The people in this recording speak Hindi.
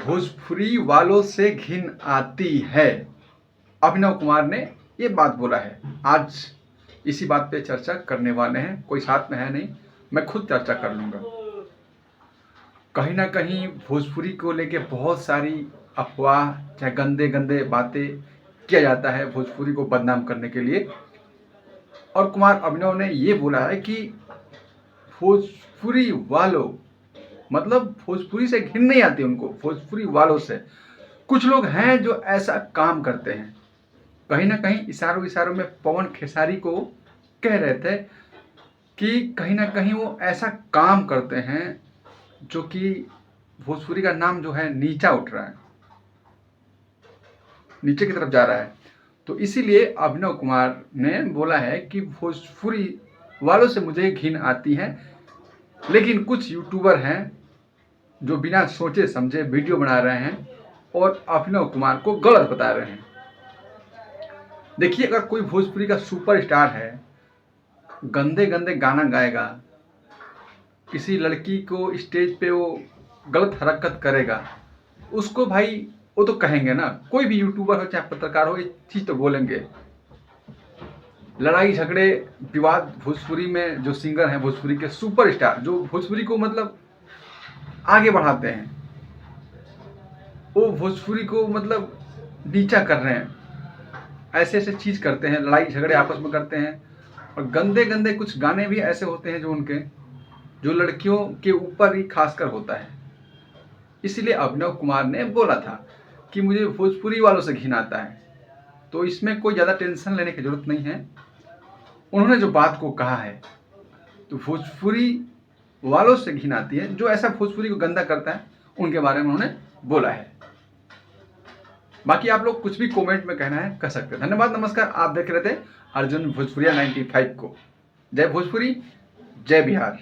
भोजपुरी वालों से घिन आती है। अभिनव कुमार ने ये बात बोला है। आज इसी बात पे चर्चा करने वाले हैं। कोई साथ में है नहीं, मैं खुद चर्चा कर लूँगा। कहीं ना कहीं भोजपुरी को लेके बहुत सारी अफवाह, चाहे गंदे गंदे बातें किया जाता है भोजपुरी को बदनाम करने के लिए। और कुमार अभिनव ने ये बोला है कि भोजपुरी वालों मतलब भोजपुरी से घिन नहीं आती उनको, भोजपुरी वालों से। कुछ लोग हैं जो ऐसा काम करते हैं। कहीं ना कहीं इशारों इशारों में पवन खेसारी को कह रहे थे कि कहीं ना कहीं वो ऐसा काम करते हैं जो कि भोजपुरी का नाम जो है नीचा उठ रहा है, नीचे की तरफ जा रहा है। तो इसीलिए अभिनव कुमार ने बोला है कि भोजपुरी वालों से मुझे घिन आती है। लेकिन कुछ यूट्यूबर हैं जो बिना सोचे समझे वीडियो बना रहे हैं और अभिनव कुमार को गलत बता रहे हैं। देखिए, अगर कोई भोजपुरी का सुपरस्टार है, गंदे गंदे गाना गाएगा, किसी लड़की को स्टेज पे वो गलत हरकत करेगा, उसको भाई वो तो कहेंगे ना। कोई भी यूट्यूबर हो चाहे पत्रकार हो, ये चीज़ तो बोलेंगे। लड़ाई झगड़े विवाद भोजपुरी में जो सिंगर हैं, भोजपुरी के सुपरस्टार जो भोजपुरी को मतलब आगे बढ़ाते हैं, वो भोजपुरी को मतलब नीचा कर रहे हैं। ऐसे ऐसे चीज़ करते हैं, लड़ाई झगड़े आपस में करते हैं। और गंदे गंदे कुछ गाने भी ऐसे होते हैं जो उनके जो लड़कियों के ऊपर ही खासकर होता है। इसीलिए अभिनव कुमार ने बोला था कि मुझे भोजपुरी वालों से घिन आता है। तो इसमें कोई ज़्यादा टेंशन लेने की ज़रूरत नहीं है। उन्होंने जो बात को कहा है, तो भोजपुरी वालों से घिन आती है, जो ऐसा भोजपुरी को गंदा करता है उनके बारे में उन्होंने बोला है। बाकी आप लोग कुछ भी कमेंट में कहना है कह सकते हैं। धन्यवाद, नमस्कार। आप देख रहे थे अर्जुन भोजपुरिया 95 को। जय भोजपुरी, जय बिहार।